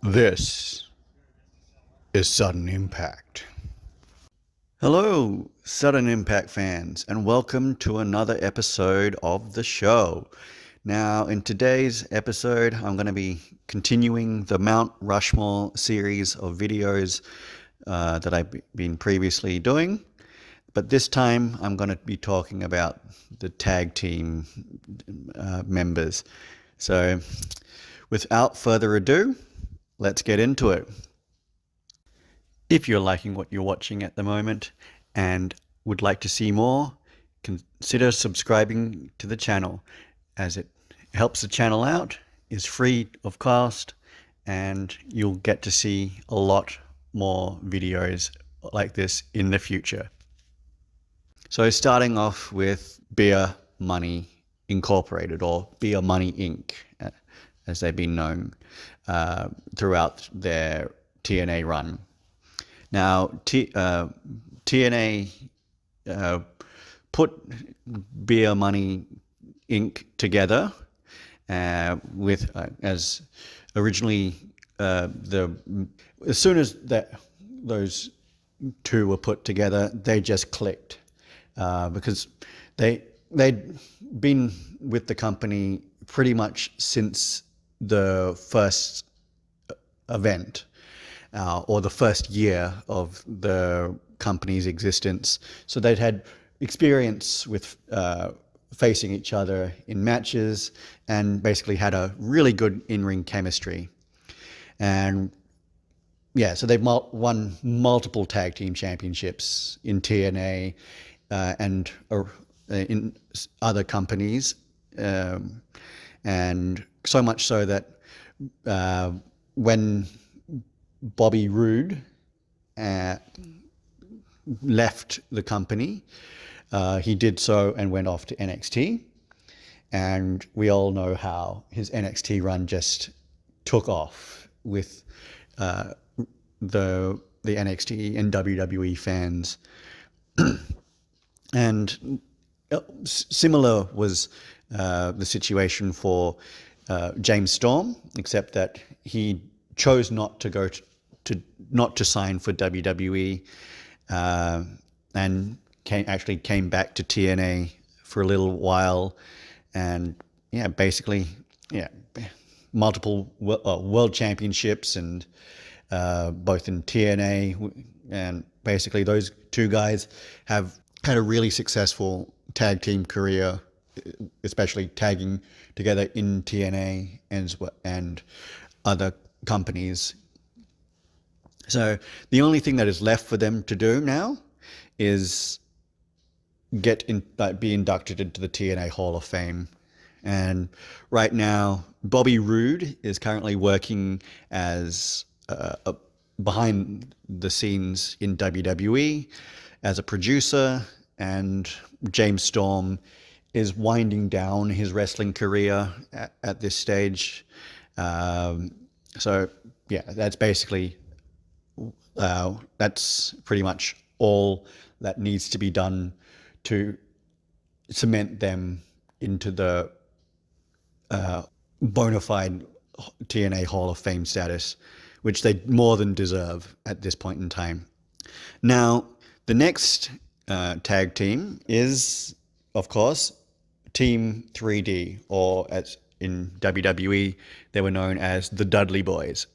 This is Sudden Impact. Hello, Sudden Impact fans, and welcome to another episode of the show. Now, in today's episode, I'm going to be continuing the Mount Rushmore series of videos that I've been previously doing. But this time, I'm going to be talking about the tag team members. So, without further ado, let's get into it. If you're liking what you're watching at the moment and would like to see more, consider subscribing to the channel, as it helps the channel out, is free of cost, and you'll get to see a lot more videos like this in the future. So starting off with Beer Money Incorporated, or Beer Money Inc., as they've been known throughout their TNA run. Now, TNA put Beer Money Inc. together with as originally as soon as those two were put together, they just clicked because they'd been with the company pretty much since the first event or the first year of the company's existence. So they'd had experience with facing each other in matches and basically had a really good in-ring chemistry. And yeah, so they've won multiple tag team championships in TNA and in other companies. And so much so that when Bobby Roode left the company, he did so and went off to NXT. And we all know how his NXT run just took off with the NXT and WWE fans. And similar was the situation for James Storm, except that he chose not to go not to sign for WWE, and actually came back to TNA for a little while, and basically multiple world championships, and both in TNA, and basically those two guys have had a really successful tag team career, especially tagging together in TNA and other companies. So the only thing that is left for them to do now is be inducted into the TNA Hall of Fame. And right now, Bobby Roode is currently working as behind the scenes in WWE as a producer, and James Storm is winding down his wrestling career at this stage. So yeah, that's basically that's pretty much all that needs to be done to cement them into the bona fide TNA Hall of Fame status, which they more than deserve at this point in time. Now, the next tag team is, of course, Team 3D, or as in WWE, they were known as the Dudley Boys.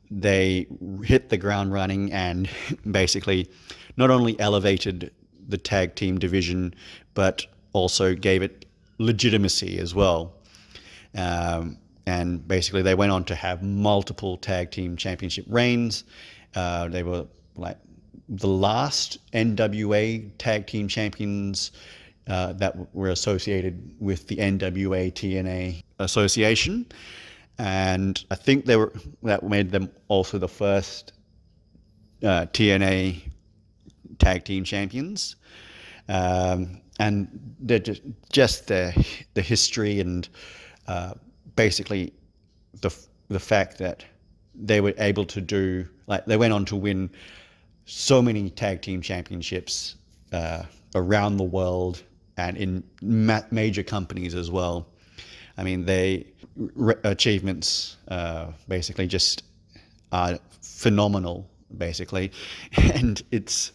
They hit the ground running and basically not only elevated the tag team division, but also gave it legitimacy as well. And basically they went on to have multiple tag team championship reigns. They were like the last NWA tag team champions that were associated with the NWA TNA association. And I think that made them also the first TNA tag team champions. And they're just the history and basically the fact that they were able to do, like, they went on to win so many tag team championships around the world and in major companies as well. I mean, achievements basically just are phenomenal, basically, and it's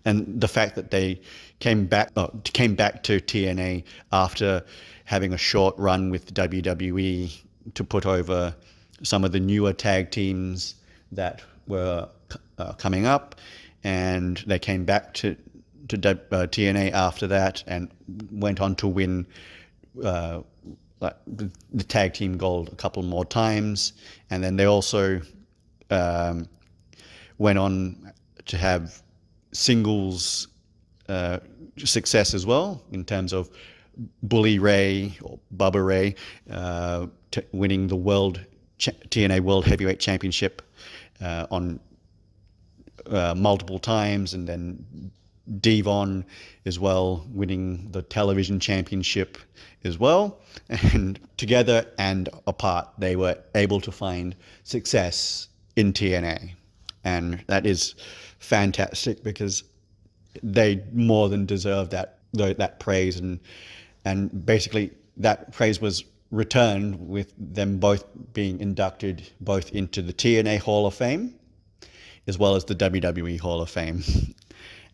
and the fact that they came back to TNA after having a short run with WWE to put over some of the newer tag teams that were coming up, and they came back to TNA after that and went on to win like the tag team gold a couple more times, and then they also went on to have singles success as well in terms of Bully Ray or Bubba Ray winning the TNA World Heavyweight Championship on multiple times, and then Devon as well winning the television championship as well. And together and apart, they were able to find success in TNA, and that is fantastic because they more than deserve that praise, and basically that praise was returned with them both being inducted both into the TNA Hall of Fame as well as the WWE Hall of Fame.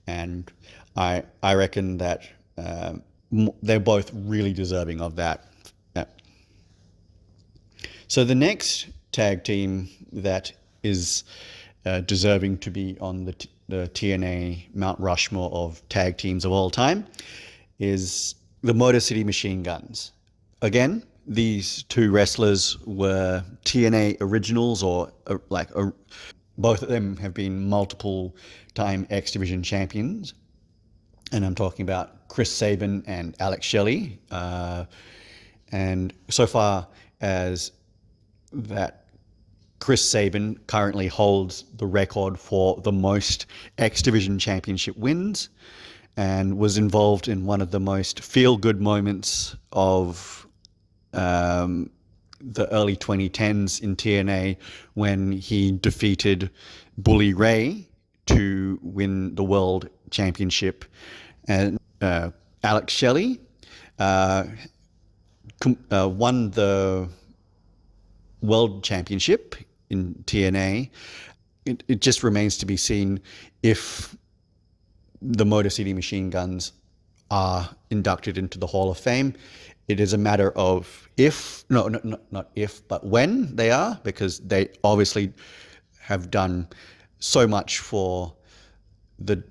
And I reckon that they're both really deserving of that. So the next tag team that is deserving to be on the TNA Mount Rushmore of tag teams of all time is the Motor City Machine Guns. Again, these two wrestlers were TNA originals, or both of them have been multiple time X Division champions. And I'm talking about Chris Sabin and Alex Shelley. And so far as that, Chris Sabin currently holds the record for the most X Division championship wins, and was involved in one of the most feel-good moments of the early 2010s in TNA when he defeated Bully Ray to win the world championship. And Alex Shelley won the world championship in TNA. It just remains to be seen if the Motor City Machine Guns are inducted into the Hall of Fame. It is a matter of not if, but when they are, because they obviously have done so much for the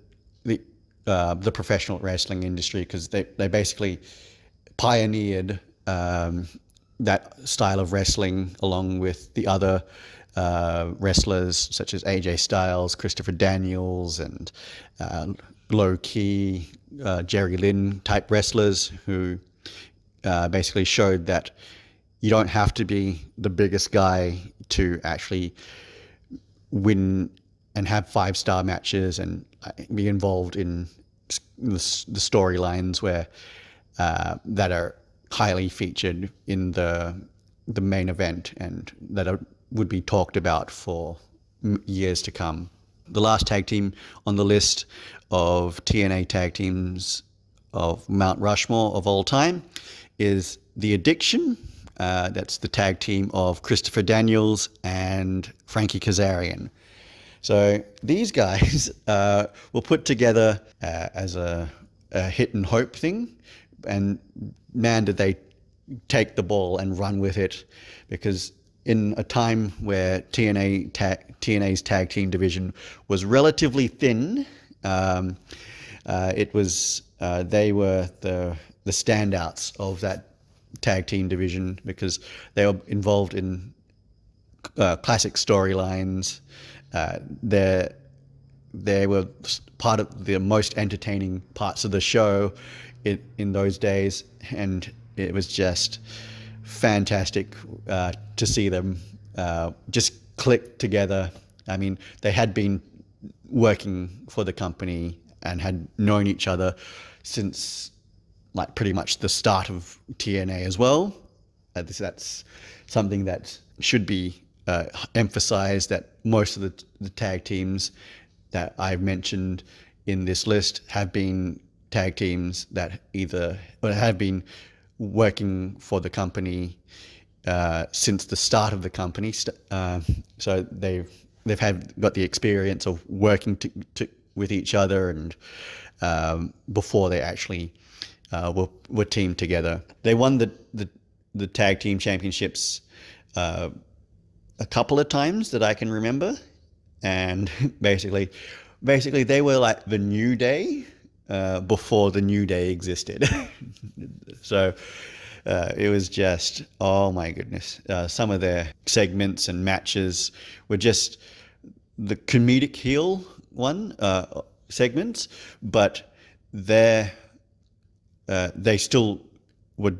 professional wrestling industry, because they basically pioneered that style of wrestling along with the other wrestlers such as AJ Styles, Christopher Daniels, and Low Key, Jerry Lynn type wrestlers who basically showed that you don't have to be the biggest guy to actually win and have 5-star matches and be involved in the storylines where that are highly featured in the main event and that would be talked about for years to come. The last tag team on the list of TNA tag teams of Mount Rushmore of all time is The Addiction. That's the tag team of Christopher Daniels and Frankie Kazarian. So these guys were put together as a hit and hope thing, and man, did they take the ball and run with it, because in a time where TNA's tag team division was relatively thin, it was they were the standouts of that tag team division because they were involved in classic storylines. They were part of the most entertaining parts of the show in those days, and it was just fantastic to see them just click together. I mean, they had been working for the company and had known each other since like pretty much the start of TNA as well. That's something that should be emphasized, that most of the tag teams that I've mentioned in this list have been tag teams that have been working for the company since the start of the company. So they've got the experience of working with each other, and before they actually were teamed together. They won the tag team championships a couple of times that I can remember, and basically they were like the New Day before the New Day existed. So it was just, oh my goodness, some of their segments and matches were just the comedic heel segments, but they still were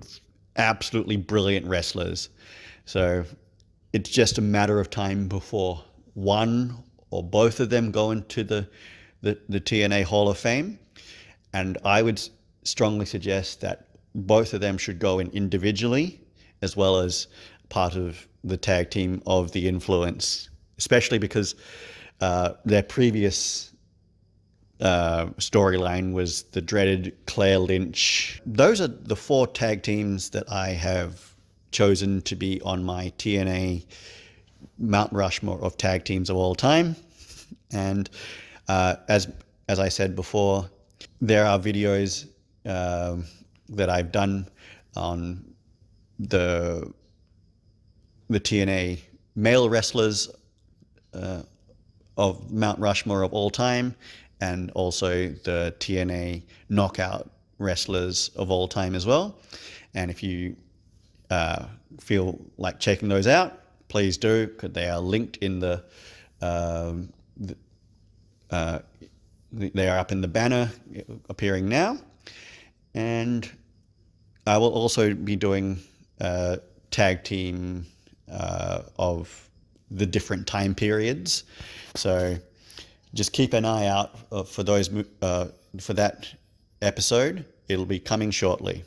absolutely brilliant wrestlers. So it's just a matter of time before one or both of them go into the TNA Hall of Fame. And I would strongly suggest that both of them should go in individually as well as part of the tag team of the Influence, especially because their previous storyline was the dreaded Claire Lynch. Those are the 4 tag teams that I have chosen to be on my TNA Mount Rushmore of tag teams of all time. And as I said before, there are videos that I've done on the TNA male wrestlers of Mount Rushmore of all time, and also the TNA knockout wrestlers of all time as well. And if you feel like checking those out, please do, because they are linked in they are up in the banner appearing now. And I will also be doing a tag team of the different time periods. So just keep an eye out for those for that episode. It'll be coming shortly.